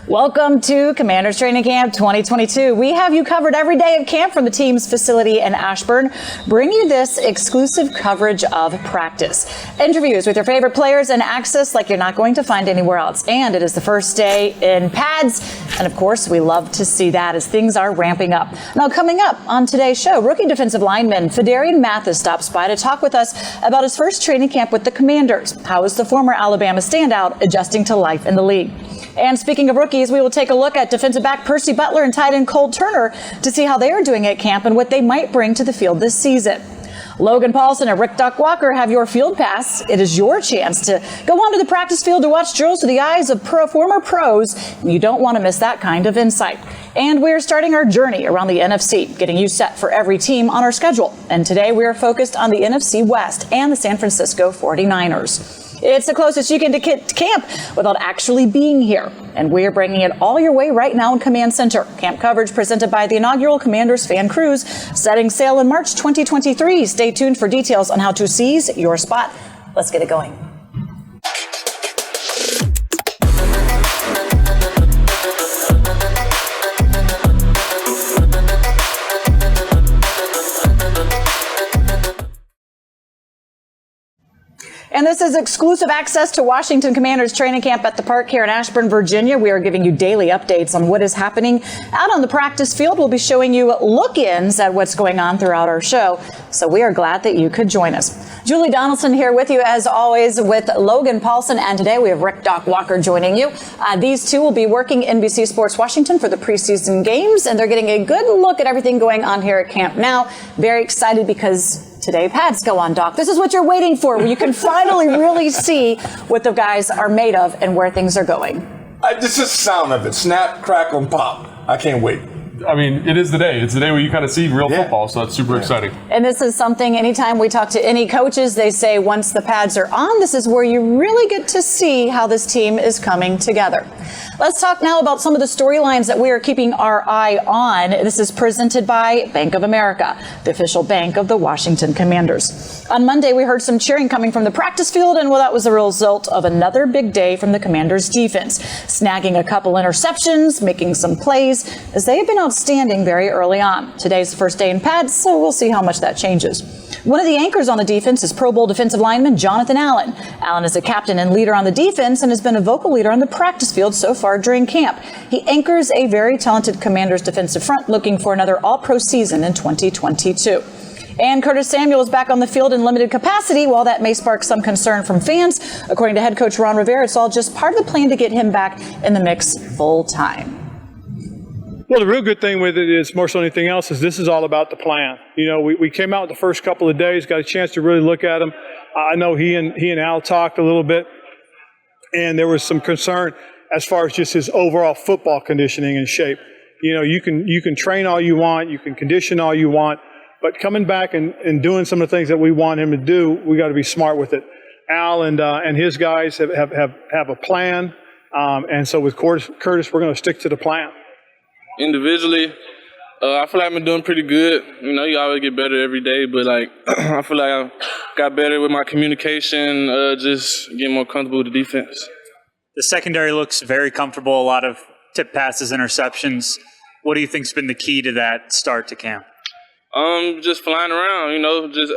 Welcome to Commanders Training Camp 2022. We have you covered every day of camp from the team's facility in Ashburn, bringing you this exclusive coverage of practice. Interviews with your favorite players and access like you're not going to find anywhere else. And it is the first day in pads. And of course, we love to see that as things are ramping up. Now, coming up on today's show, rookie defensive lineman Phidarian Mathis stops by to talk with us about his first training camp with the Commanders. How is the former Alabama standout adjusting to life in the league? And speaking of rookies, we will take a look at defensive back Percy Butler and tight end Cole Turner to see how they are doing at camp and what they might bring to the field this season. Logan Paulson and Rick Duck Walker have your field pass. It is your chance to go onto the practice field to watch drills through the eyes of former pros. You don't want to miss that kind of insight. And we're starting our journey around the NFC, getting you set for every team on our schedule. And today we are focused on the NFC West and the San Francisco 49ers. It's the closest you can to camp without actually being here. And we're bringing it all your way right now in Command Center. Camp coverage presented by the inaugural Commanders Fan Cruise, setting sail in March 2023. Stay tuned for details on how to seize your spot. Let's get it going. And this is exclusive access to Washington Commanders training camp at the park here in Ashburn, Virginia. We are giving you daily updates on what is happening out on the practice field. We'll be showing you look-ins at what's going on throughout our show. So we are glad that you could join us. Julie Donaldson here with you, as always, with Logan Paulson. And today we have Rick Doc Walker joining you. These two will be working NBC Sports Washington for the preseason games, and they're getting a good look at everything going on here at camp now. Very excited because today pads go on, Doc. This is what you're waiting for, where you can finally really see what the guys are made of and where things are going. Just the sound of it. Snap, crackle, and pop. I can't wait. I mean, it is the day. It's the day where you kind of see real football, so that's super exciting. And this is something, anytime we talk to any coaches, they say once the pads are on, this is where you really get to see how this team is coming together. Let's talk now about some of the storylines that we are keeping our eye on. This is presented by Bank of America, the official bank of the Washington Commanders. On Monday, we heard some cheering coming from the practice field, and well, that was the result of another big day from the Commanders defense, snagging a couple interceptions, making some plays, as they have been outstanding very early on. Today's the first day in pads, so we'll see how much that changes. One of the anchors on the defense is Pro Bowl defensive lineman Jonathan Allen. Allen is a captain and leader on the defense and has been a vocal leader on the practice field so far during camp. He anchors a very talented Commanders defensive front looking for another all-pro season in 2022. And Curtis Samuel is back on the field in limited capacity. While that may spark some concern from fans, according to head coach Ron Rivera, it's all just part of the plan to get him back in the mix full time. Well, the real good thing with it is, more so than anything else, is this is all about the plan. You know, we came out the first couple of days, got a chance to really look at him. I know he and Al talked a little bit, and there was some concern as far as just his overall football conditioning and shape. You know, you can train all you want, you can condition all you want, but coming back and doing some of the things that we want him to do, we got to be smart with it. Al and his guys have a plan, and so with Curtis, we're going to stick to the plan. Individually, I feel like I've been doing pretty good. You know, you always get better every day, but like I feel like I got better with my communication, just getting more comfortable with the defense. The secondary looks very comfortable, a lot of tip passes, interceptions. What do you think's been the key to that start to camp? Just flying around, you know, just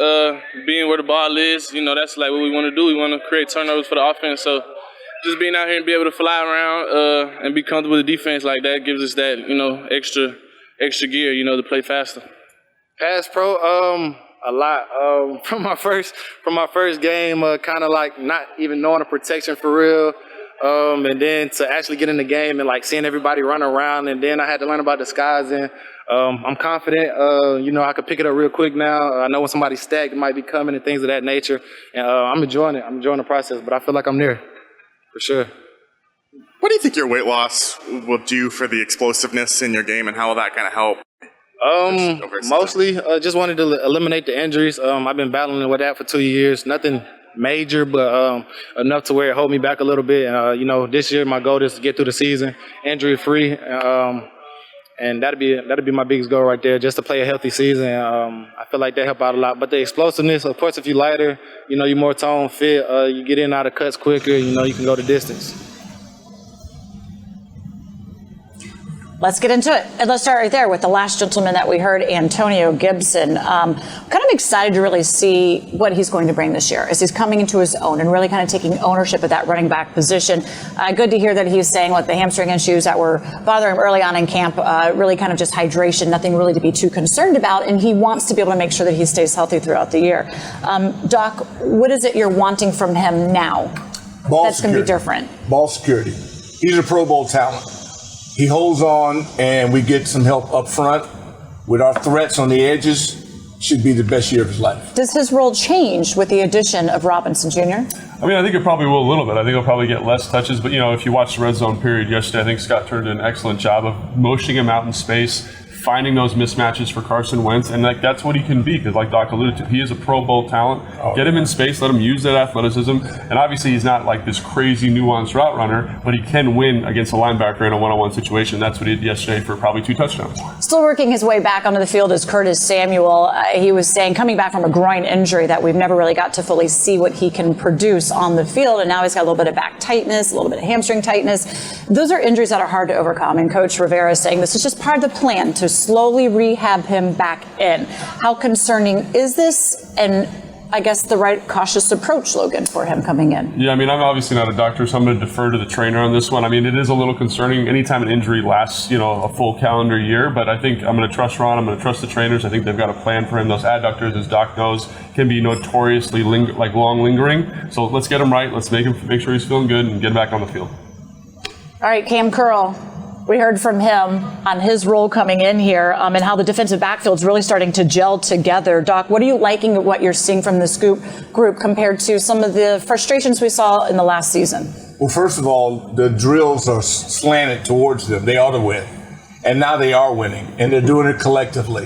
being where the ball is. You know, that's like what we want to do. We want to create turnovers for the offense, so just being out here and be able to fly around and be comfortable with the defense like that gives us that, you know, extra gear, you know, to play faster. Pass pro, a lot. From my first game, kind of like not even knowing the protection for real, and then to actually get in the game and like seeing everybody run around, and then I had to learn about disguising. I'm confident, you know, I could pick it up real quick now. I know when somebody's stacked, it might be coming and things of that nature, and I'm enjoying it. I'm enjoying the process, but I feel like I'm there. For sure. What do you think your weight loss will do for the explosiveness in your game, and how will that kind of help? Mostly just wanted to eliminate the injuries. I've been battling with that for 2 years. Nothing major, but enough to where it hold me back a little bit. You know, this year my goal is to get through the season injury-free. And that'd be my biggest goal right there, just to play a healthy season. I feel like that help out a lot. But the explosiveness, of course, if you're lighter, you know, you're more tone fit, you get in and out of cuts quicker, you know, you can go the distance. Let's get into it. And let's start right there with the last gentleman that we heard, Antonio Gibson. Kind of excited to really see what he's going to bring this year as he's coming into his own and really kind of taking ownership of that running back position. Good to hear that he's saying, the hamstring issues that were bothering him early on in camp, really kind of just hydration, nothing really to be too concerned about. And he wants to be able to make sure that he stays healthy throughout the year. Doc, what is it you're wanting from him now that's going to be different? Ball security. He's a Pro Bowl talent. He holds on, and we get some help up front with our threats on the edges. Should be the best year of his life. Does his role change with the addition of Robinson Jr.? I mean, I think it probably will a little bit. I think he'll probably get less touches. But, if you watch the red zone period yesterday, I think Scott turned in an excellent job of motioning him out in space, finding those mismatches for Carson Wentz, and that's what he can be, because like Doc alluded to, he is a Pro Bowl talent. Get him in space, let him use that athleticism, and obviously he's not like this crazy nuanced route runner, but he can win against a linebacker in a one-on-one situation. That's what he did yesterday for probably 2 touchdowns. Still working his way back onto the field is Curtis Samuel. He was saying, coming back from a groin injury, that we've never really got to fully see what he can produce on the field, and now he's got a little bit of back tightness, a little bit of hamstring tightness. Those are injuries that are hard to overcome, and Coach Rivera is saying this is just part of the plan to slowly rehab him back in. How concerning is this? And I guess the right cautious approach, Logan, for him coming in. Yeah, I mean, I'm obviously not a doctor, so I'm going to defer to the trainer on this one. I mean, it is a little concerning anytime an injury lasts, a full calendar year, but I think I'm going to trust Ron. I'm going to trust the trainers. I think they've got a plan for him. Those adductors, as Doc knows, can be notoriously long lingering. So let's get him right. Let's make sure he's feeling good and get him back on the field. All right, Cam Curl. We heard from him on his role coming in here and how the defensive backfield is really starting to gel together. Doc, what are you liking what you're seeing from this group compared to some of the frustrations we saw in the last season? Well, first of all, the drills are slanted towards them. They ought to win. And now they are winning, and they're doing it collectively.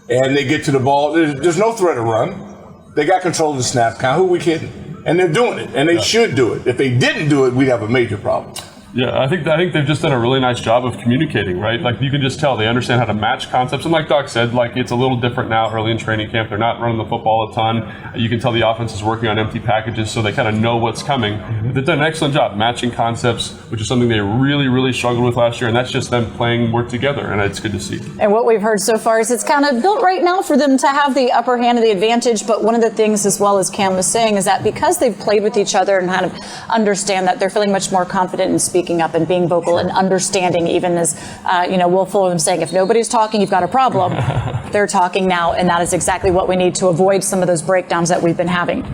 And they get to the ball. There's no threat of run. They got control of the snap count. Who are we kidding? And they're doing it, and they should do it. If they didn't do it, we'd have a major problem. Yeah, I think they've just done a really nice job of communicating, right? Like, you can just tell they understand how to match concepts. And like Doc said, it's a little different now early in training camp. They're not running the football a ton. You can tell the offense is working on empty packages, so they kind of know what's coming. They've done an excellent job matching concepts, which is something they really, really struggled with last year. And that's just them playing work together, and it's good to see. And what we've heard so far is it's kind of built right now for them to have the upper hand and the advantage. But one of the things, as well as Cam was saying, is that because they've played with each other and kind of understand that, they're feeling much more confident in speaking up and being vocal and understanding, even as, Will Fuller saying, if nobody's talking, you've got a problem. They're talking now, and that is exactly what we need to avoid some of those breakdowns that we've been having.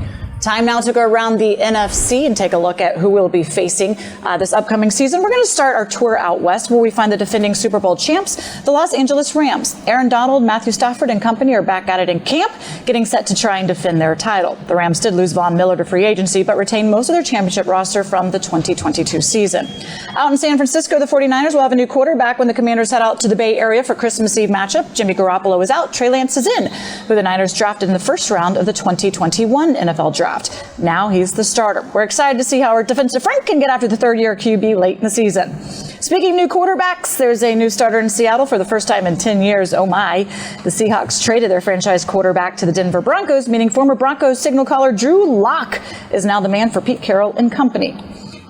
Time now to go around the NFC and take a look at who we'll be facing this upcoming season. We're going to start our tour out west, where we find the defending Super Bowl champs, the Los Angeles Rams. Aaron Donald, Matthew Stafford and company are back at it in camp, getting set to try and defend their title. The Rams did lose Von Miller to free agency, but retained most of their championship roster from the 2022 season. Out in San Francisco, the 49ers will have a new quarterback when the Commanders head out to the Bay Area for Christmas Eve matchup. Jimmy Garoppolo is out. Trey Lance is in, who the Niners drafted in the first round of the 2021 NFL draft. Now he's the starter. We're excited to see how our defensive front can get after the third-year QB late in the season. Speaking of new quarterbacks, there's a new starter in Seattle for the first time in 10 years. Oh my. The Seahawks traded their franchise quarterback to the Denver Broncos, meaning former Broncos signal caller Drew Lock is now the man for Pete Carroll and company.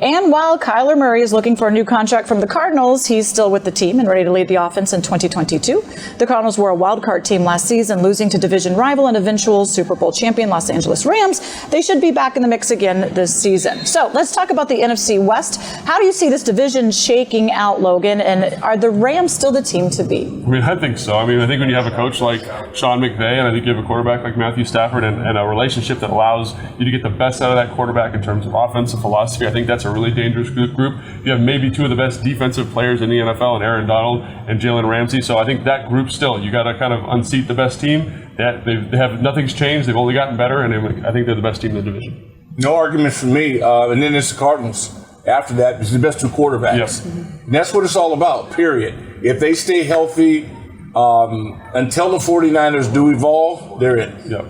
And while Kyler Murray is looking for a new contract from the Cardinals, he's still with the team and ready to lead the offense in 2022. The Cardinals were a wild-card team last season, losing to division rival and eventual Super Bowl champion Los Angeles Rams. They should be back in the mix again this season. So let's talk about the NFC West. How do you see this division shaking out, Logan? And are the Rams still the team to beat? I mean, I think so. I think when you have a coach like Sean McVay, and I think you have a quarterback like Matthew Stafford, and a relationship that allows you to get the best out of that quarterback in terms of offensive philosophy, I think that's a really dangerous group. You have maybe two of the best defensive players in the NFL, and Aaron Donald and Jalen Ramsey. So I think that group still, you got to kind of unseat the best team. They have nothing's changed. They've only gotten better, and I think they're the best team in the division. No argument for me. And then it's the Cardinals. After that, it's the best two quarterbacks. Yes. And that's what it's all about, period. If they stay healthy until the 49ers do evolve, they're in. Yep.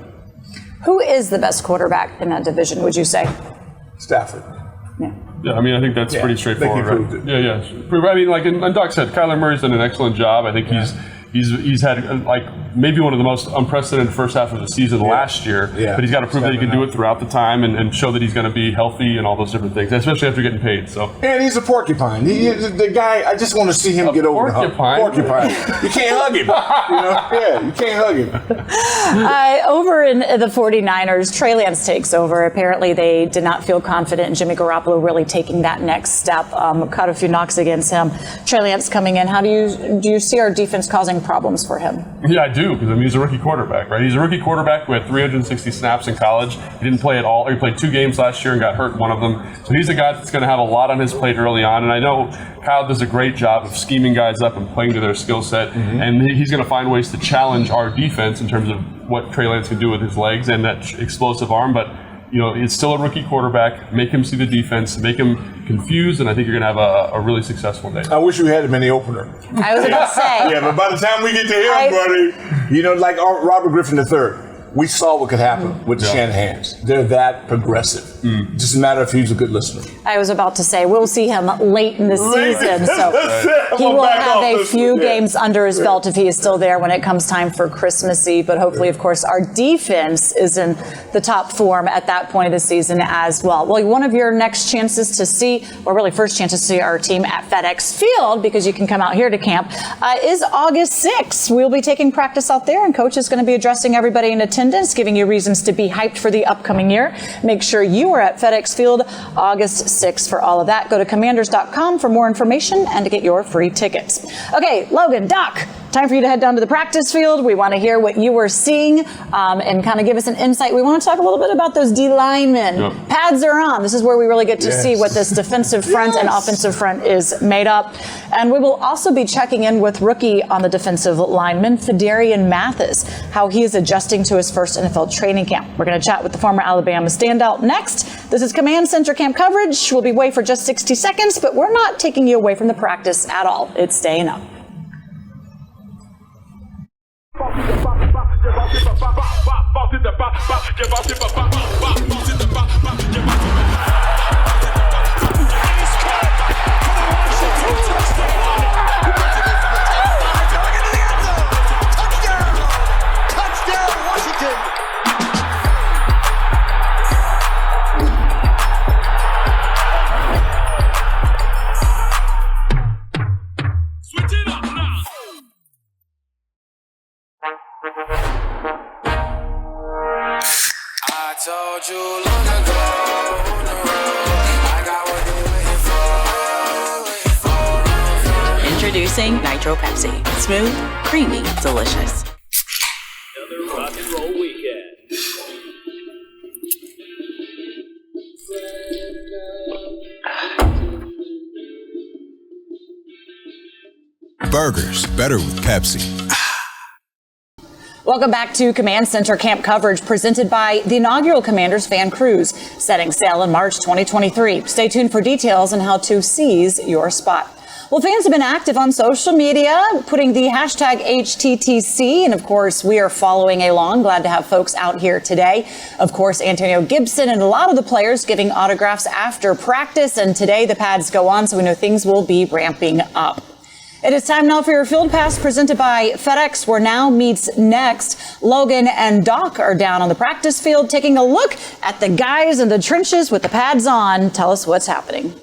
Who is the best quarterback in that division, would you say? Stafford. Yeah, I think that's pretty straightforward. Right? Yeah. And Doc said, Kyler Murray's done an excellent job. I think he's had maybe one of the most unprecedented first half of the season last year. Yeah. But he's got to prove that he can do it throughout the time and show that he's going to be healthy and all those different things, especially after getting paid. So. And he's a porcupine. The guy, I just want to see him get over the hump. Porcupine. You can't hug him. You can't hug him. Over in the 49ers, Trey Lance takes over. Apparently, they did not feel confident in Jimmy Garoppolo really taking that next step. Caught a few knocks against him. Trey Lance coming in. How do you see our defense causing problems for him? Yeah, I do, because he's a rookie quarterback, right? He's a rookie quarterback who had 360 snaps in college. He didn't play at all. He played 2 games last year and got hurt one of them. So he's a guy that's going to have a lot on his plate early on. And I know Kyle does a great job of scheming guys up and playing to their skill set. Mm-hmm. And he's going to find ways to challenge our defense in terms of what Trey Lance can do with his legs and that explosive arm. But it's still a rookie quarterback. Make him see the defense, make him confused, and I think you're going to have a really successful day. I wish we had him in the opener. I was about to say. Yeah, but by the time we get to him, buddy, like Robert Griffin III, we saw what could happen with the Shanahans. They're that progressive. It doesn't matter if he's a good listener. I was about to say, we'll see him late in the season. So he will have a few games under his belt if he is still there when it comes time for Christmas Eve. But hopefully, of course, our defense is in the top form at that point of the season as well. Well, one of your next chances to see, or really first chances to see our team at FedEx Field, because you can come out here to camp, is August 6th. We'll be taking practice out there, and Coach is going to be addressing everybody in attendance, giving you reasons to be hyped for the upcoming year. Make sure you are at FedEx Field August 6th for all of that. Go to commanders.com for more information and to get your free tickets. Okay, Logan, Doc, time for you to head down to the practice field. We want to hear what you were seeing and kind of give us an insight. We want to talk a little bit about those D linemen. Yep. Pads are on. This is where we really get to see what this defensive front and offensive front is made up. And we will also be checking in with rookie on the defensive lineman, Phidarian Mathis, how he is adjusting to his first NFL training camp. We're going to chat with the former Alabama standout next. This is Command Center Camp coverage. We'll be away for just 60 seconds, but we're not taking you away from the practice at all. It's staying up. Introducing Nitro Pepsi. Smooth, creamy, delicious. Another rock and roll weekend. Burgers, better with Pepsi. Welcome back to Command Center Camp coverage presented by the inaugural Commanders Fan Cruise, setting sail in March 2023. Stay tuned for details on how to seize your spot. Well, fans have been active on social media, putting the hashtag HTTC, and of course, we are following along. Glad to have folks out here today. Of course, Antonio Gibson and a lot of the players giving autographs after practice, and today the pads go on, so we know things will be ramping up. It is time now for your Field Pass presented by FedEx, where now meets next. Logan and Doc are down on the practice field taking a look at the guys in the trenches with the pads on. Tell us what's happening.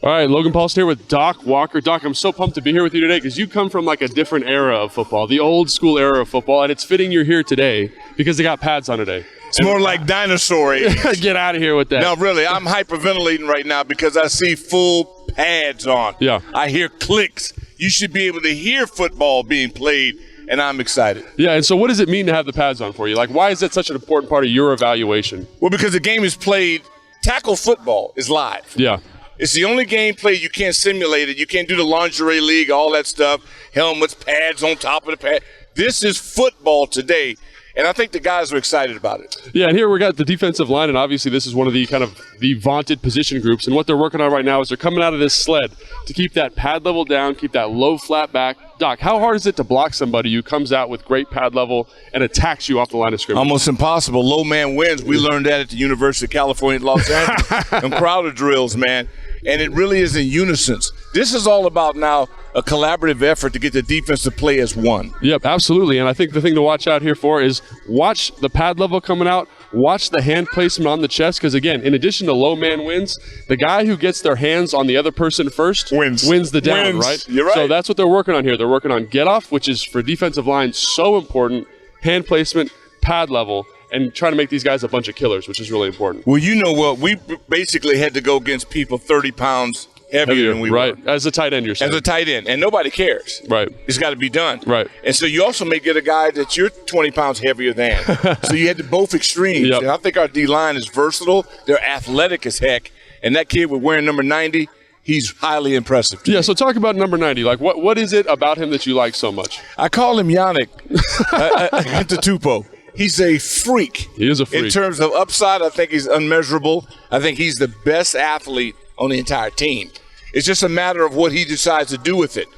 All right, Logan Paul's here with Doc Walker. Doc, I'm so pumped to be here with you today because you come from like a different era of football, the old school era of football, and it's fitting you're here today because they got pads on today. It's more like dinosaur age. Get out of here with that. No, really, I'm hyperventilating right now because I see full pads on. Yeah. I hear clicks. You should be able to hear football being played, and I'm excited. Yeah, and so what does it mean to have the pads on for you? Like, why is that such an important part of your evaluation? Well, because the game is played, tackle football is live. Yeah. It's the only game played you can't simulate it. You can't do the lingerie league, all that stuff, helmets, pads on top of the pad. This is football today, and I think the guys are excited about it. Yeah, and here we got the defensive line, and obviously this is one of the kind of the vaunted position groups, and what they're working on right now is they're coming out of this sled to keep that pad level down, keep that low, flat back. Doc, how hard is it to block somebody who comes out with great pad level and attacks you off the line of scrimmage? Almost impossible. Low man wins. We learned that at the University of California, Los Angeles. And Crowder drills, man. And it really is in unison. This is all about now a collaborative effort to get the defense to play as one. Yep, absolutely. And I think the thing to watch out here for is watch the pad level coming out, watch the hand placement on the chest, because, again, in addition to low man wins, the guy who gets their hands on the other person first wins the down, right? You're right. So that's what they're working on here. They're working on get-off, which is for defensive line so important, hand placement, pad level, and trying to make these guys a bunch of killers, which is really important. Well, you know what? We basically had to go against people 30 pounds heavier than we were. Right, as a tight end, you're saying. As a tight end, and nobody cares. Right. It's got to be done. Right. And so you also may get a guy that you're 20 pounds heavier than. So you had both extremes. Yep. And I think our D-line is versatile. They're athletic as heck. And that kid with wearing number 90, he's highly impressive. Yeah, so talk about number 90. Like, what is it about him that you like so much? I call him Yannick Antetokounmpo. He's a freak. He is a freak. In terms of upside, I think he's unmeasurable. I think he's the best athlete on the entire team. It's just a matter of what he decides to do with it.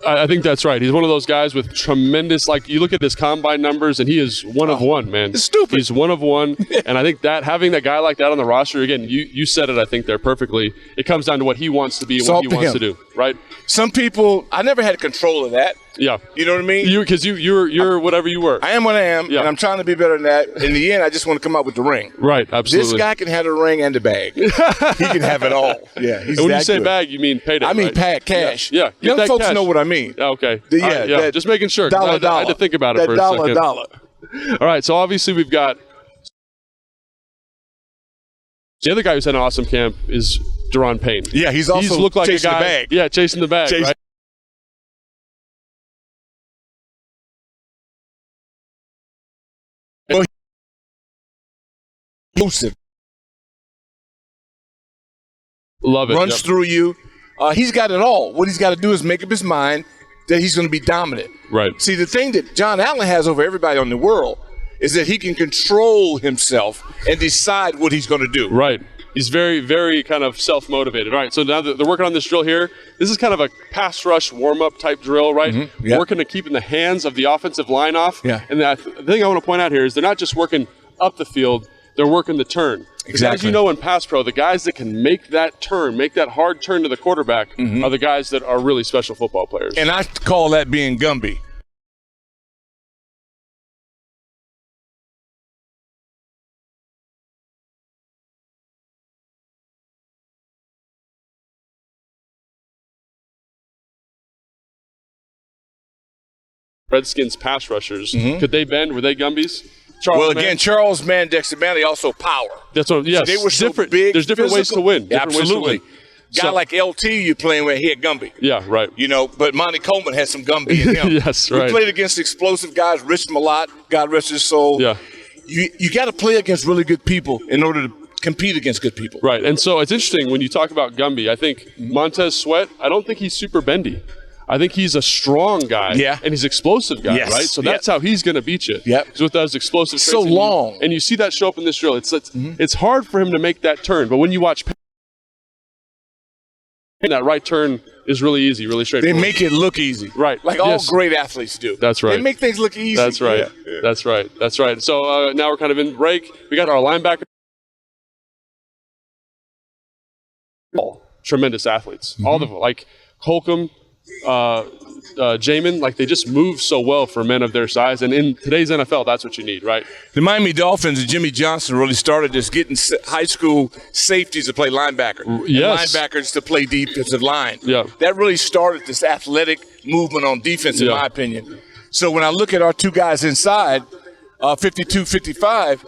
I think that's right. He's one of those guys with tremendous, like, you look at his combine numbers, and he is one of one, man. It's stupid. He's one of one. And I think that having that guy like that on the roster, again, you said it, I think, there perfectly. It comes down to what he wants to be and what he wants to do, right? Some people, I never had control of that. Yeah. You know what I mean? Because you're whatever you were. I am what I am, and I'm trying to be better than that. In the end, I just want to come out with the ring. Right, absolutely. This guy can have the ring and the bag. He can have it all. Yeah, he's and when that you say good. bag, you mean payday, I mean right? cash. Yeah. Young that folks cash. know what I mean. Yeah, okay. Yeah, just making sure. 'Cause I had to think about it for a second. Dollar. All right, so obviously we've got the other guy who's had an awesome camp is Deron Payne. Yeah, he's also looked like chasing a guy, the bag. Yeah, chasing the bag, right? Well, elusive. Love it. Runs through you. He's got it all. What he's got to do is make up his mind that he's going to be dominant. Right. See, the thing that John Allen has over everybody in the world is that he can control himself and decide what he's going to do. Right. He's very, very kind of self-motivated. All right, so now that they're working on this drill here, this is kind of a pass rush warm-up type drill, right? Mm-hmm. Yeah. Working to keeping the hands of the offensive line off. Yeah. And the thing I want to point out here is they're not just working up the field, they're working the turn. Exactly. As you know in pass pro, the guys that can make that turn, make that hard turn to the quarterback are the guys that are really special football players. And I call that being Gumby. Redskins pass rushers, could they bend? Were they Gumbies? Charles Mann, Dexter Manley, also power. That's what. Yes, So they were so different. big. There's different ways to win. Different ways to Absolutely. win. Guy like LT you're playing with, he had Gumby. Yeah, right. You know, but Monty Coleman had some Gumby in him. Yes, right. We played against explosive guys, Rich Malott, God rest his soul. Yeah. You got to play against really good people in order to compete against good people. Right, and so it's interesting when you talk about Gumby. I think Montez Sweat, I don't think he's super bendy. I think he's a strong guy, and he's an explosive guy, Yes. right? So that's how he's going to beat you. Yep. Because with those explosive So traits, long. and you see that show up in this drill. It's hard for him to make that turn, but when you watch that right turn is really easy, really They straightforward. make it look easy. Right. Like all Yes. great athletes do. That's right. They make things look easy. That's right. Yeah. That's right. That's right. So now we're kind of in break. We got our linebacker. Tremendous athletes. All of them, like Holcomb, Jamin, like they just move so well for men of their size. And in today's NFL, that's what you need, right? The Miami Dolphins and Jimmy Johnson really started this getting high school safeties to play linebacker. Yes. And linebackers to play defensive line. Yeah. That really started this athletic movement on defense, in my opinion. So when I look at our two guys inside, 52, 55,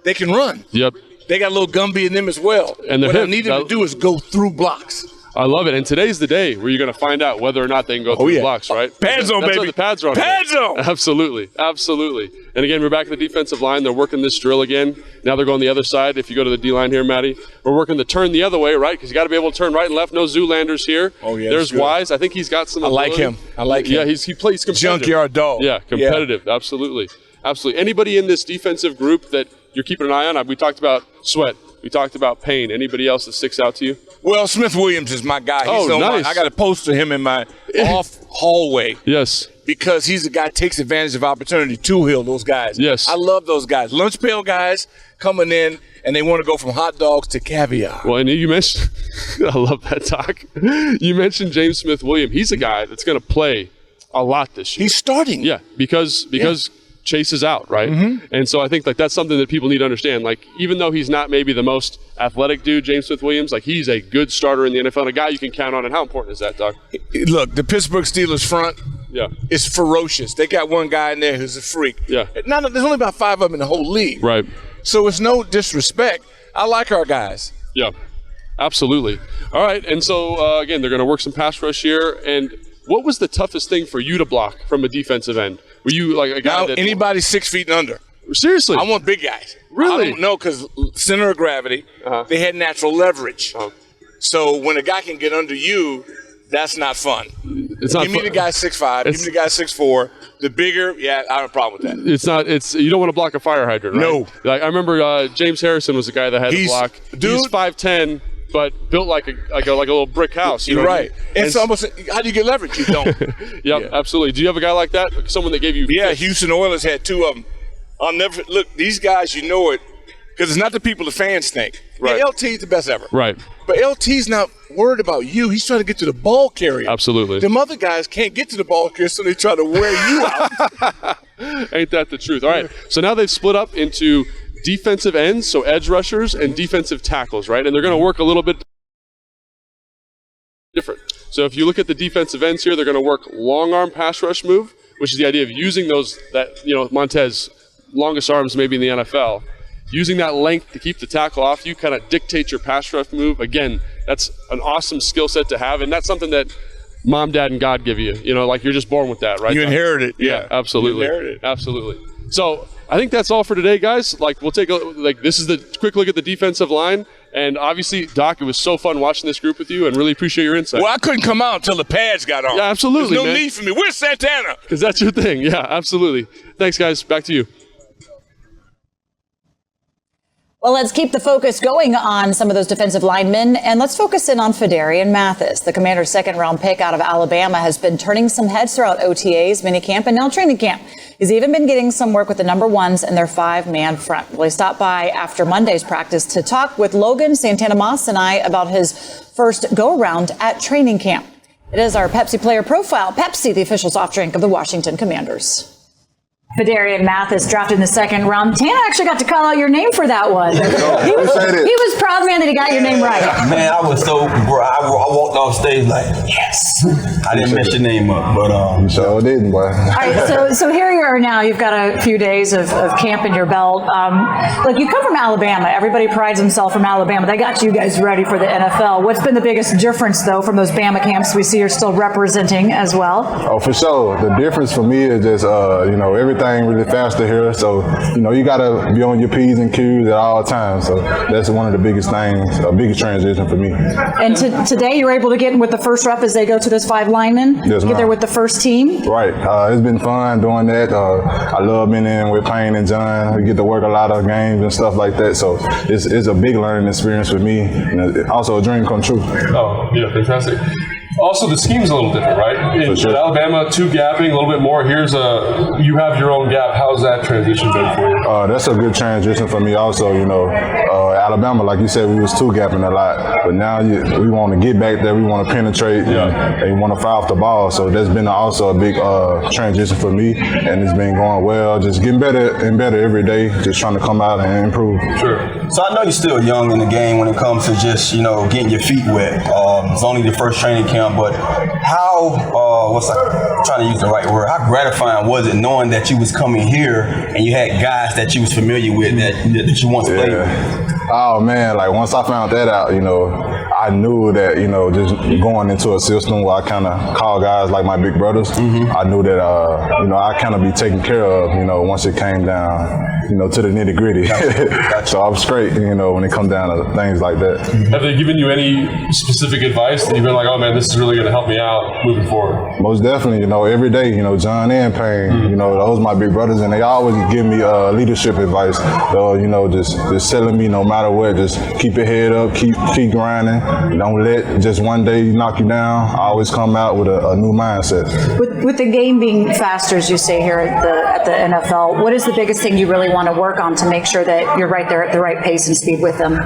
they can run. Yep. They got a little Gumby in them as well. And what I need them to do is go through blocks. I love it. And today's the day where you're going to find out whether or not they can go through blocks, right? Pads on, That's baby. what the pads are on. Pads on. Absolutely. Absolutely. And again, we're back at the defensive line. They're working this drill again. Now they're going the other side. If you go to the D-line here, Matty, we're working the turn the other way, right? Because you got to be able to turn right and left. No Zoolanders here. Oh, yeah. There's Wise. I think he's got some ability. I like him. Yeah, he plays competitive. Junkyard dog. Yeah, competitive. Yeah. Absolutely. Absolutely. Anybody in this defensive group that you're keeping an eye on? We talked about Sweat. We talked about Payne. Anybody else that sticks out to you? Well, Smith Williams is my guy. He's nice. I got a poster of him in my off hallway. Yes. Because he's a guy that takes advantage of opportunity. Two-hill, those guys. Yes. I love those guys. Lunch pail guys coming in and they want to go from hot dogs to caviar. Well, and you mentioned, I love that talk. You mentioned James Smith-Williams. He's a guy that's going to play a lot this year. He's starting. Yeah, because Chase is out, right? And so I think like that's something that people need to understand. Like, even though he's not maybe the most athletic dude, James Smith-Williams, like he's a good starter in the NFL and a guy you can count on. And how important is that, Doc? Look, the Pittsburgh Steelers front is ferocious. They got one guy in there who's a freak. Yeah. Now, there's only about 5 of them in the whole league. Right. So it's no disrespect. I like our guys. Yeah, absolutely. All right, and so, again, they're going to work some pass rush here. And what was the toughest thing for you to block from a defensive end? Were you like a guy that anybody 6 feet and under? Seriously? I want big guys. Really? I don't know, because center of gravity, they had natural leverage. So when a guy can get under you, that's not fun. It's not give me the guy 6'5", give me the guy 6'4". The bigger, I don't have a problem with that. It's not. It's you don't want to block a fire hydrant, right? No. Like I remember James Harrison was the guy that had to block. He's 5'10", but built like a little brick house. You're right. It's almost, how do you get leverage? You don't. Yep, absolutely. Do you have a guy like that? Someone that gave you? Yeah, Houston Oilers had 2 of them. I'll never look. These guys, you know it, because it's not the people the fans think. Right. Yeah, LT's the best ever. Right. But LT's not worried about you. He's trying to get to the ball carrier. Absolutely. Them other guys can't get to the ball carrier, so they try to wear you out. Ain't that the truth? All right. So now they've split up into defensive ends, so edge rushers, and defensive tackles, right? And they're going to work a little bit different. So if you look at the defensive ends here, they're going to work long arm pass rush move, which is the idea of using Montez, longest arms maybe in the NFL. Using that length to keep the tackle off you, kind of dictate your pass rush move. Again, that's an awesome skill set to have, and that's something that mom, dad, and God give you. You know, like you're just born with that, right? You inherit it. Yeah, absolutely. You inherit it. Absolutely. So I think that's all for today, guys. Like we'll take this is the quick look at the defensive line, and obviously, Doc, it was so fun watching this group with you, and really appreciate your insight. Well, I couldn't come out until the pads got on. Yeah, absolutely. There's no need for me. Where's Santana? Because that's your thing. Yeah, absolutely. Thanks, guys. Back to you. Well, let's keep the focus going on some of those defensive linemen, and let's focus in on Phidarian Mathis. The Commanders' second-round pick out of Alabama has been turning some heads throughout OTAs, minicamp, and now training camp. He's even been getting some work with the number ones in their 5-man front. Well, he stopped by after Monday's practice to talk with Logan Santana-Moss and I about his first go-around at training camp. It is our Pepsi player profile. Pepsi, the official soft drink of the Washington Commanders. Phidarian Mathis drafted in the second round. Tana actually got to call out your name for that one. He was proud, man, that he got your name right. Man, I was so, I walked off stage like, yes. I didn't mess your name up, but you sure didn't, boy. All right, so here you are now. You've got a few days of camp in your belt. Look, you come from Alabama. Everybody prides themselves from Alabama. They got you guys ready for the NFL. What's been the biggest difference, though, from those Bama camps we see you're still representing as well? Oh, for sure. The difference for me is just, everything really faster here. So, you got to be on your P's and Q's at all times. So that's one of the biggest things, biggest transition for me. And today you were able to get in with the first rep as they go to those 5 linemen? Yes, get there with the first team? Right. It's been fun doing that. I love being in with Payne and John. We get to work a lot of games and stuff like that. So it's a big learning experience for me, and also a dream come true. Oh, yeah, fantastic. Also, the scheme's a little different, right? In Alabama, 2 gapping, a little bit more. You have your own gap. How's that transition been for you? That's a good transition for me also, Alabama, like you said, we was 2 gapping a lot. But now we want to get back there. We want to penetrate and we want to fire off the ball. So that's been also a big transition for me. And it's been going well. Just getting better and better every day. Just trying to come out and improve. Sure. So I know you're still young in the game when it comes to just, getting your feet wet. It's only the first training camp. But how, I'm trying to use the right word, how gratifying was it knowing that you was coming here and you had guys that you was familiar with that you once played with? Oh, man, like once I found that out, I knew that, just going into a system where I kind of call guys like my big brothers, I knew that, I kind of be taken care of, once it came down, to the nitty gritty. Gotcha. So I was straight, when it comes down to things like that. Have they given you any specific advice that you've been like, oh man, this is really going to help me out moving forward? Most definitely, every day, John and Payne, those my big brothers, and they always give me leadership advice. So, just telling me no matter what, just keep your head up, keep grinding, don't let just one day knock you down. I always come out with a new mindset. With the game being faster, as you say here at the NFL, what is the biggest thing you really want to work on to make sure that you're right there at the right pace and speed with them?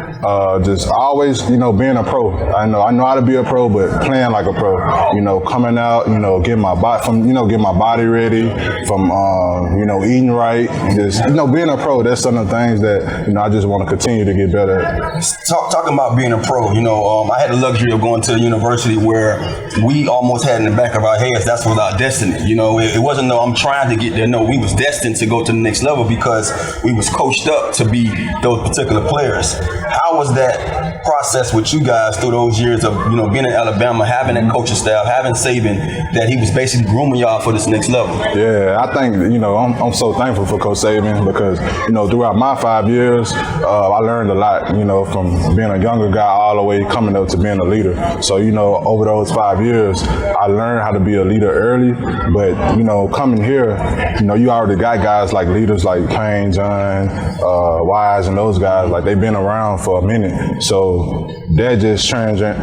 Just always, being a pro. I know how to be a pro, but playing like a pro. Coming out, getting my body ready, from eating right. Just being a pro. That's some of the things that I just want to continue to get better at. Talking about being a pro, I had the luxury of going to a university where we almost had in the back of our heads that's was our destiny. It wasn't I'm trying to get there. No, we was destined to go to the next level because we was coached up to be those particular players. How was that process with you guys through those years of being in Alabama, having that coaching staff, having Saban, that he was basically grooming y'all for this next level? Yeah, I think I'm so thankful for Coach Saban because throughout my 5 years, I learned a lot. From being a younger guy all the way coming up to being a leader. So over those 5 years, I learned how to be a leader early. But coming here, you already got guys like leaders like Payne, John, Wise, and those guys. Like they've been around for a minute. So that just changed. It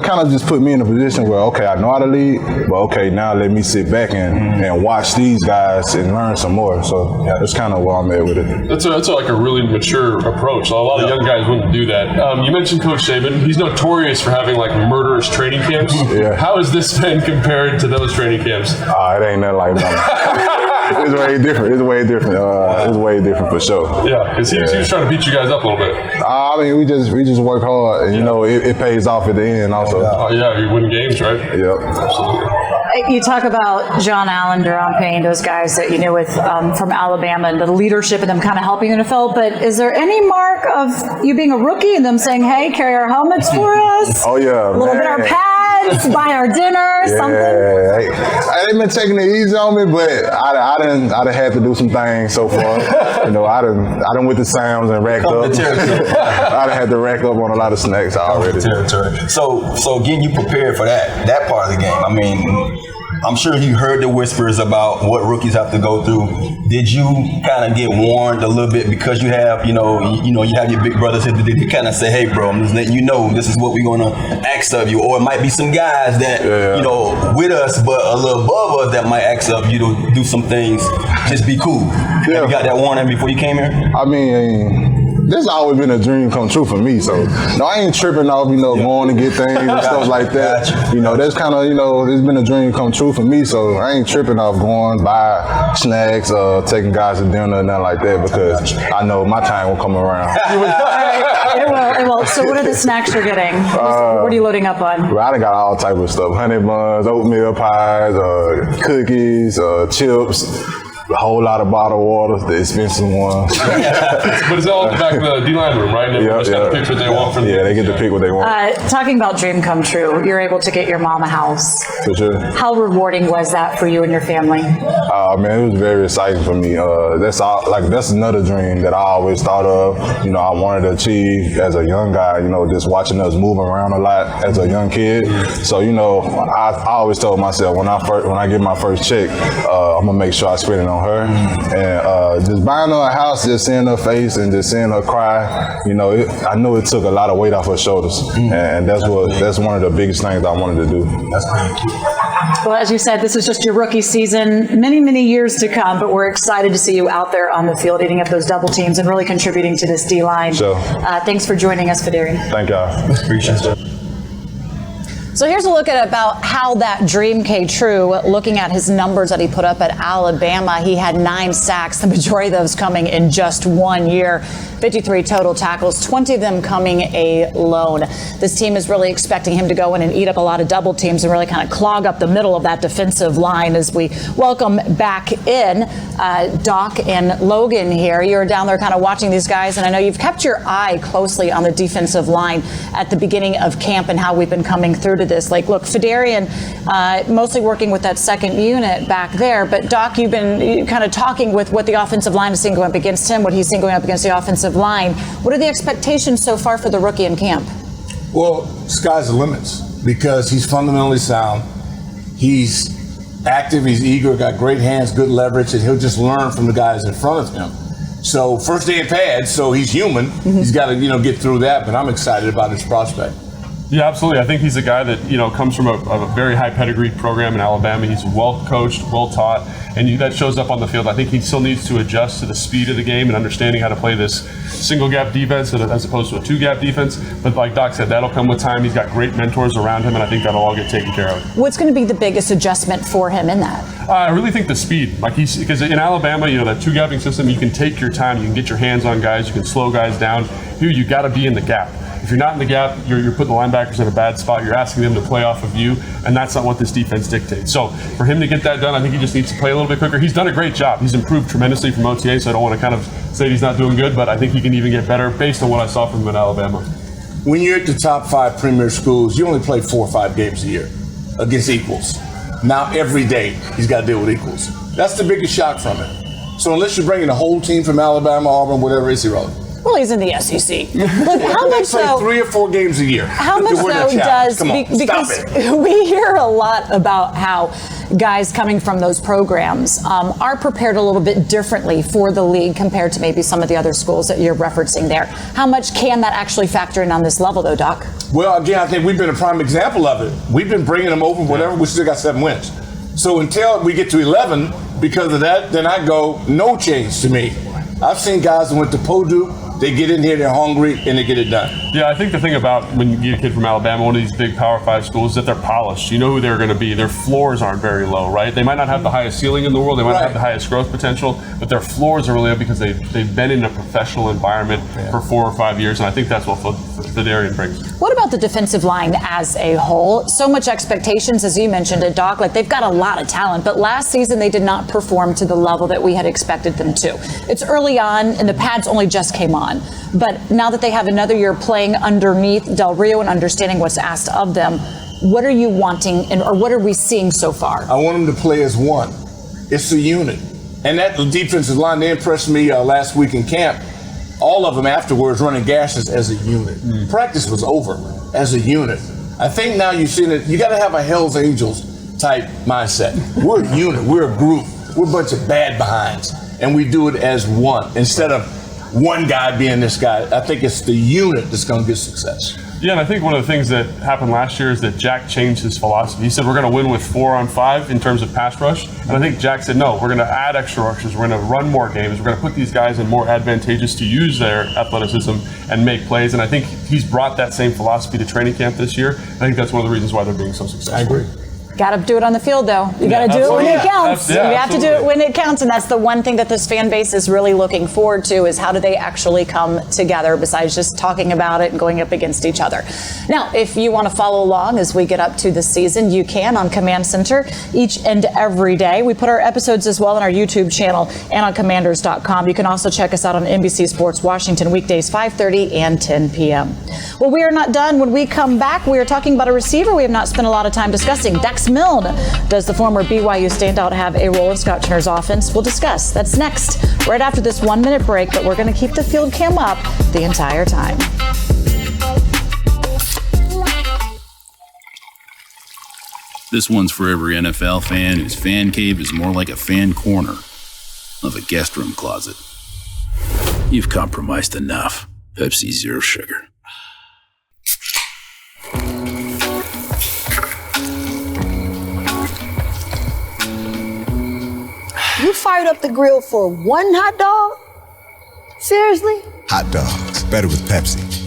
kind of just put me in a position where okay, I know how to lead, but okay, now let me sit back and watch these guys and learn some more. So that's kind of where I'm at with it. That's like a really mature approach. A lot of young guys wouldn't do that. You mentioned Coach Saban. He's notorious for having like murderous training camps. Yeah. How has this been compared to those training camps? It ain't nothing like that. It's way different. It's way different. It's way different for sure. Yeah, because he was trying to beat you guys up a little bit. I mean, we just work hard, and it pays off at the end also. Oh yeah, you win games, right? Yep. Absolutely. You talk about John Allen, Deron Payne, those guys that you knew with from Alabama and the leadership and them kind of helping you in the field. But is there any mark of you being a rookie and them saying, "Hey, carry our helmets for us"? Oh yeah, a little bit our pads, buy our dinner, something. Yeah, they've been taking it easy on me, but I done had to do some things so far. I done with the Sam's and racked up. I done had to rack up on a lot of snacks already. So getting you prepared for that part of the game. I mean, I'm sure you heard the whispers about what rookies have to go through. Did you kind of get warned a little bit because you have, you have your big brothers who kind of say, "Hey, bro, I'm just letting you know this is what we're gonna ask of you," or it might be some guys that with us but a little above us that might ask of you to do some things. Just be cool. Yeah. You got that warning before you came here? I mean, this has always been a dream come true for me. So no, I ain't tripping off, going to get things and stuff like that. That's kind of, it's been a dream come true for me. So I ain't tripping off going buy snacks, taking guys to dinner, and nothing like that because I know my time will come around. It will. So what are the snacks you're getting? What are you loading up on? Well, I done got all type of stuff: honey buns, oatmeal pies, cookies, chips. A whole lot of bottled water, the expensive ones. But it's all in the back of the D-line room, right? And just got to pick what they want from they get to pick what they want. Talking about dream come true, you're able to get your mom a house. For sure. How rewarding was that for you and your family? Man, it was very exciting for me. That's another dream that I always thought of. I wanted to achieve as a young guy. Just watching us move around a lot as a young kid. So I always told myself when I get my first check, I'm gonna make sure I spend it on her, and just buying her a house, just seeing her face and just seeing her cry, I know it took a lot of weight off her shoulders, and that's one of the biggest things I wanted to do. That's great. Well, as you said, this is just your rookie season, many years to come, but we're excited to see you out there on the field, eating up those double teams and really contributing to this D-line. Sure. Thanks for joining us, Phidarian. Thank y'all. Appreciate it. So here's a look at about how that dream came true. Looking at his numbers that he put up at Alabama, he had 9 sacks, the majority of those coming in just 1 year. 53 total tackles, 20 of them coming alone. This team is really expecting him to go in and eat up a lot of double teams and really kind of clog up the middle of that defensive line as we welcome back in Doc and Logan here. You're down there kind of watching these guys, and I know you've kept your eye closely on the defensive line at the beginning of camp and how we've been coming through to this. Like, look, Phidarian mostly working with that second unit back there, but Doc, you've been kind of talking with what the offensive line is seeing going up against him, what he's seeing going up against the offensive line. What are the expectations so far for the rookie in camp? Well, sky's the limits because he's fundamentally sound. He's active, he's eager, got great hands, good leverage, and he'll just learn from the guys in front of him. So first day in pads, so he's human. He's got to, get through that, but I'm excited about his prospect. Yeah, absolutely. I think he's a guy that, comes from a very high pedigree program in Alabama. He's well coached, well taught, and that shows up on the field. I think he still needs to adjust to the speed of the game and understanding how to play this single gap defense as opposed to a two gap defense. But like Doc said, that'll come with time. He's got great mentors around him, and I think that'll all get taken care of. What's going to be the biggest adjustment for him in that? I really think the speed. Because in Alabama, that two gapping system, you can take your time, you can get your hands on guys, you can slow guys down. Here, you got to be in the gap. If you're not in the gap, you're putting the linebackers in a bad spot. You're asking them to play off of you, and that's not what this defense dictates. So for him to get that done, I think he just needs to play a little bit quicker. He's done a great job. He's improved tremendously from OTA, so I don't want to kind of say he's not doing good, but I think he can even get better based on what I saw from him in Alabama. When you're at the top 5 premier schools, you only play 4 or 5 games a year against equals. Now every day he's got to deal with equals. That's the biggest shock from it. So unless you're bringing the whole team from Alabama, Auburn, whatever, it's irrelevant. Well, he's in the SEC. Look, how much so? 3 or 4 games a year. How much so does because we hear a lot about how guys coming from those programs are prepared a little bit differently for the league compared to maybe some of the other schools that you're referencing there. How much can that actually factor in on this level, though, Doc? Well, again, I think we've been a prime example of it. We've been bringing them over, whatever. We still got 7 wins. So until we get to 11, because of that, then I go no change to me. I've seen guys that went to Purdue. They get in here, they're hungry, and they get it done. Yeah, I think the thing about when you get a kid from Alabama, one of these big Power 5 schools, is that they're polished. You know who they're going to be. Their floors aren't very low, right? They might not have the highest ceiling in the world. They might not have the highest growth potential, but their floors are really up because they've been in a professional environment for 4 or 5 years, and I think that's what Phidarian brings. What about the defensive line as a whole? So much expectations, as you mentioned it, Doc. Like, they've got a lot of talent, but last season they did not perform to the level that we had expected them to. It's early on, and the pads only just came on. But now that they have another year playing underneath Del Rio and understanding what's asked of them, what are you wanting, or what are we seeing so far? I want them to play as one. It's a unit. And that defensive line, they impressed me last week in camp. All of them afterwards running gashes as a unit. Practice was over as a unit. I think now you've seen it. You got to have a Hell's Angels type mindset. We're a unit. We're a group. We're a bunch of bad behinds. And we do it as one instead of one guy being this guy. I think it's the unit that's going to get success. Yeah, and I think one of the things that happened last year is that Jack changed his philosophy. He said we're going to win with 4 on 5 in terms of pass rush. And I think Jack said, no, we're going to add extra rushers. We're going to run more games. We're going to put these guys in more advantageous to use their athleticism and make plays. And I think he's brought that same philosophy to training camp this year. I think that's one of the reasons why they're being so successful. I agree. Got to do it on the field, though. You got to do it when it counts. You have to do it when it counts, and that's the one thing that this fan base is really looking forward to, is how do they actually come together besides just talking about it and going up against each other. Now, if you want to follow along as we get up to the season, you can on Command Center each and every day. We put our episodes as well on our YouTube channel and on commanders.com. You can also check us out on NBC Sports Washington weekdays 5:30 and 10 p.m. Well, we are not done. When we come back, we are talking about a receiver we have not spent a lot of time discussing, Dax Milne. Does the former BYU standout have a role in Scott Turner's offense? We'll discuss. That's next, right after this 1-minute break, but we're going to keep the field cam up the entire time. This one's for every NFL fan whose fan cave is more like a fan corner of a guest room closet. You've compromised enough. Pepsi Zero Sugar. You fired up the grill for one hot dog? Seriously? Hot dogs, better with Pepsi.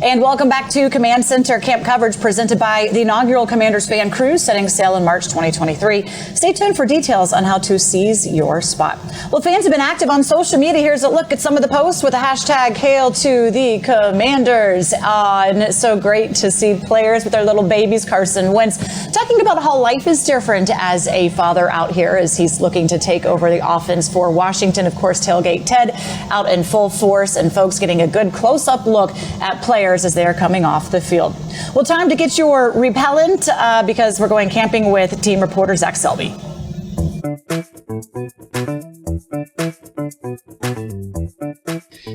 And welcome back to Command Center Camp coverage presented by the inaugural Commanders Fan Cruise setting sail in March 2023. Stay tuned for details on how to seize your spot. Well, fans have been active on social media. Here's a look at some of the posts with the hashtag Hail to the Commanders. And it's so great to see players with their little babies. Carson Wentz talking about how life is different as a father out here as he's looking to take over the offense for Washington. Of course, Tailgate Ted out in full force, and folks getting a good close-up look at players as they are coming off the field. Well, time to get your repellent because we're going camping with team reporter Zach Selby.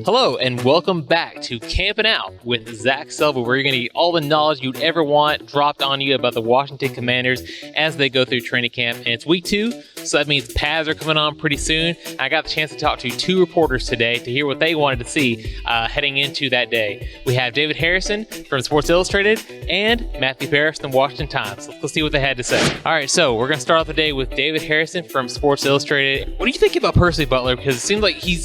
Hello and welcome back to Camping Out with Zach Selby, where you're going to get all the knowledge you'd ever want dropped on you about the Washington Commanders as they go through training camp. And it's week 2, so that means pads are coming on pretty soon. I got the chance to talk to 2 reporters today to hear what they wanted to see heading into that day. We have David Harrison from Sports Illustrated and Matthew Paris from the Washington Times. Let's see what they had to say. All right, so we're going to start off the day with David Harrison from Sports Illustrated. What do you think about Percy Butler? Because it seems like he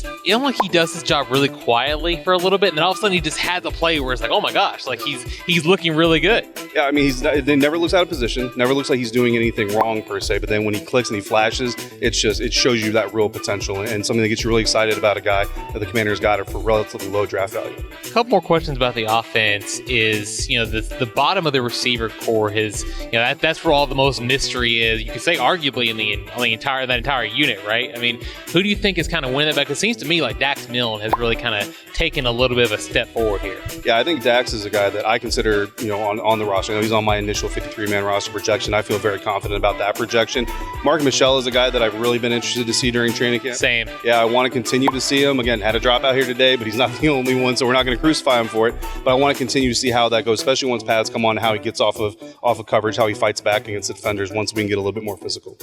does his job really quietly for a little bit, and then all of a sudden he just has a play where it's like, oh my gosh, like he's looking really good. Yeah, I mean, he never looks out of position, never looks like he's doing anything wrong per se, but then when he clicks and he flashes, it shows you that real potential and something that gets you really excited about a guy that the Commanders got for relatively low draft value. A couple more questions about the offense is, the bottom of the receiver core is, that's where all the most mystery is. You could say arguably in the entire unit, right? I mean, who do you think is kind of winning that back? It seems to me like Dax Milne has really kind of taken a little bit of a step forward here. Yeah, I think Dax is a guy that I consider, on the roster. I know he's on my initial 53-man roster projection. I feel very confident about that projection. Mark Michel is a guy that I've really been interested to see during training camp. Same. Yeah, I want to continue to see him. Again, had a drop out here today, but he's not the only one, so we're not going to crucify him for it. But I want to continue to see how that goes, especially once pads come on, how he gets off of coverage, how he fights back against the defenders once we can get a little bit more physical.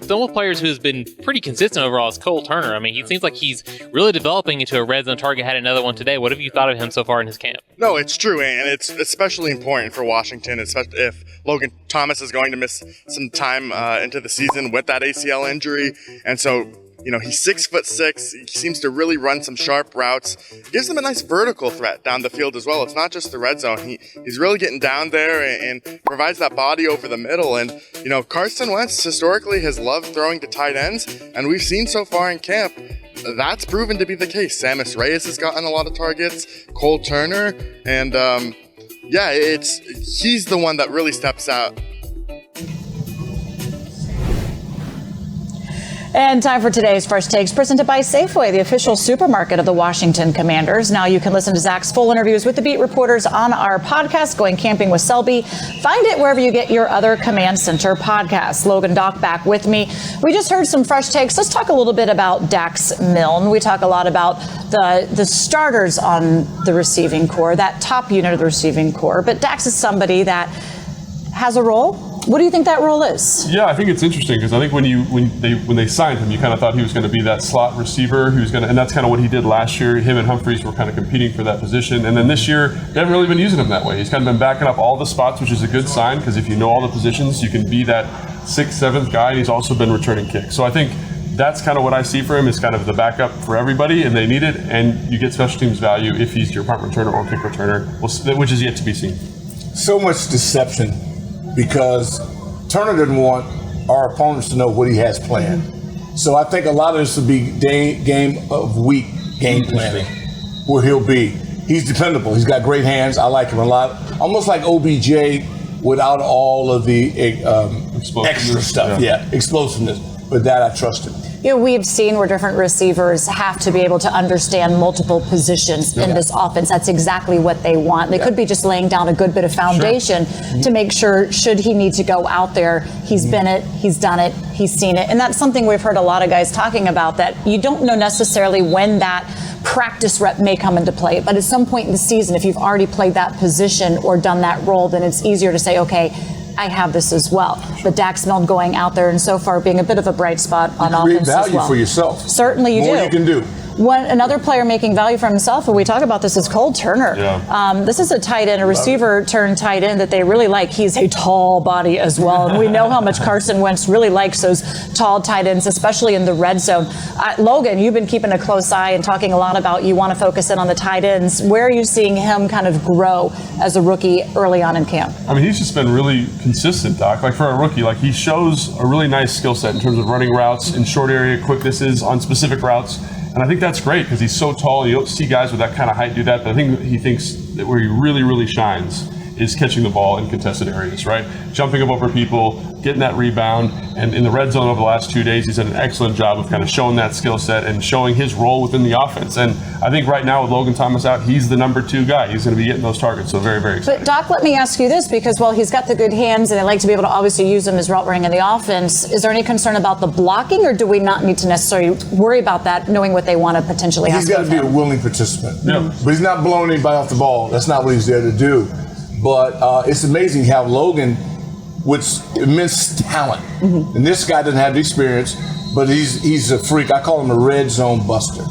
Some of the players who's been pretty consistent overall is Cole Turner. I mean, he seems like he's really developing into a red zone target. Had another one today. What have you thought of him so far in his camp? No, it's true, and it's especially important for Washington, especially if Logan Thomas is going to miss some time into the season with that ACL injury. And so, he's 6'6". He seems to really run some sharp routes. Gives them a nice vertical threat down the field as well. It's not just the red zone. He's really getting down there and provides that body over the middle. And, Carson Wentz historically has loved throwing to tight ends, and we've seen so far in camp that's proven to be the case. Sammis Reyes has gotten a lot of targets, Cole Turner, and he's the one that really steps out. And time for today's Fresh Takes, presented by Safeway, the official supermarket of the Washington Commanders. Now you can listen to Zach's full interviews with the beat reporters on our podcast, Going Camping with Selby. Find it wherever you get your other Command Center podcasts. Logan Dock back with me. We just heard some Fresh Takes. Let's talk a little bit about Dax Milne. We talk a lot about the starters on the receiving core, that top unit of the receiving core. But Dax is somebody that has a role. What do you think that role is? Yeah, I think it's interesting because I think when they signed him, you kind of thought he was going to be that slot receiver and that's kind of what he did last year. Him and Humphreys were kind of competing for that position, and then this year they haven't really been using him that way. He's kind of been backing up all the spots, which is a good sign because if you know all the positions, you can be that 6th, 7th guy, and he's also been returning kicks. So I think that's kind of what I see for him is kind of the backup for everybody, and they need it, and you get special teams value if he's your punt returner or kick returner, which is yet to be seen. So much deception because Turner didn't want our opponents to know what he has planned. So I think a lot of this will be game of week game planning, where he'll be. He's dependable. He's got great hands. I like him a lot. Almost like OBJ without all of the extra stuff. Yeah, explosiveness. But that I trust him. We've seen where different receivers have to be able to understand multiple positions in this offense. That's exactly what they want. They could be just laying down a good bit of foundation to make sure, should he need to go out there, he's been it, he's done it, he's seen it. And that's something we've heard a lot of guys talking about, that you don't know necessarily when that practice rep may come into play. But at some point in the season, if you've already played that position or done that role, then it's easier to say, okay, I have this as well. But Dax Milne going out there and so far being a bit of a bright spot on offense as well. Create value for yourself. Certainly you do. More you can do. Another player making value for himself, and we talk about this, is Cole Turner. Yeah. This is a tight end, a receiver turned tight end that they really like. He's a tall body as well, and we know how much Carson Wentz really likes those tall tight ends, especially in the red zone. Logan, you've been keeping a close eye and talking a lot about you want to focus in on the tight ends. Where are you seeing him kind of grow as a rookie early on in camp? I mean, he's just been really consistent, Doc. Like for a rookie, like he shows a really nice skill set in terms of running routes in short area quicknesses on specific routes. And I think that's great because he's so tall. You don't see guys with that kind of height do that. But I think he thinks that where he really, really shines is catching the ball in contested areas, right? Jumping up over people, getting that rebound, and in the red zone over the last 2 days, he's done an excellent job of kind of showing that skill set and showing his role within the offense. And I think right now with Logan Thomas out, he's the number 2 guy. He's going to be getting those targets, so very, very exciting. But Doc, let me ask you this, because while he's got the good hands and I like to be able to obviously use him as route running in the offense, is there any concern about the blocking, or do we not need to necessarily worry about that, knowing what they want to potentially ask? He's got to be a willing participant. Yeah. But he's not blowing anybody off the ball. That's not what he's there to do. But it's amazing how Logan, with immense talent, and this guy doesn't have the experience, but he's a freak. I call him a red zone buster.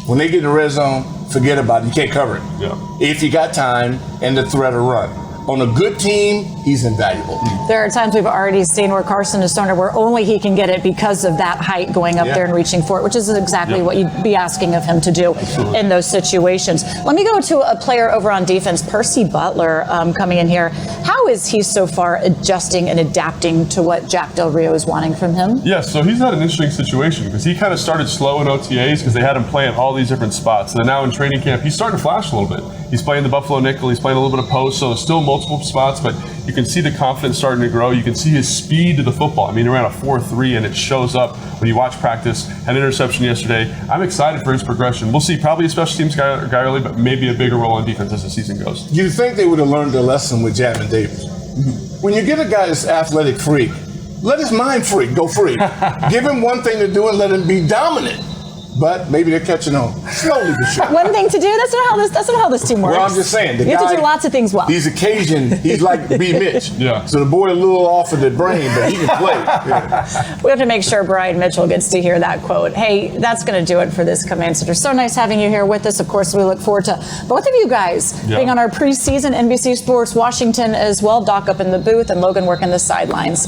When they get in the red zone, forget about it. You can't cover it. Yeah. If you got time and the threat of run. On a good team, he's invaluable. There are times we've already seen where Carson is thrown where only he can get it because of that height going up there and reaching for it, which is exactly what you'd be asking of him to do in those situations. Let me go to a player over on defense, Percy Butler, coming in here. How is he so far adjusting and adapting to what Jack Del Rio is wanting from him? Yeah, so he's had an interesting situation because he kind of started slow in OTAs because they had him play at all these different spots. And then now in training camp, he's starting to flash a little bit. He's playing the Buffalo nickel, he's playing a little bit of post, so still multiple spots, but you can see the confidence starting to grow. You can see his speed to the football. I mean, he ran a 4.3 and it shows up when you watch practice. Had an interception yesterday. I'm excited for his progression. We'll see probably a special teams guy early, but maybe a bigger role on defense as the season goes. You think they would have learned their lesson with Jamin Davis? When you get a guy that's athletic freak, let his mind freak go free. Give him one thing to do and let him be dominant. But maybe they're catching on slowly but surely. One thing to do. That's not how this team works. Well, I'm just saying. You have to do lots of things well. He's occasion. He's like B. Mitch. Yeah. So the boy a little off of the brain, but he can play. Yeah. We have to make sure Brian Mitchell gets to hear that quote. Hey, that's going to do it for this Command Center. So nice having you here with us. Of course, we look forward to both of you guys being on our preseason NBC Sports Washington as well. Doc up in the booth and Logan working the sidelines.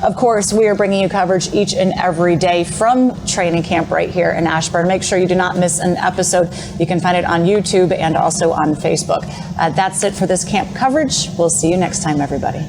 Of course, we are bringing you coverage each and every day from training camp right here in Ashburn. Make sure you do not miss an episode. You can find it on YouTube and also on Facebook. That's it for this camp coverage. We'll see you next time, everybody.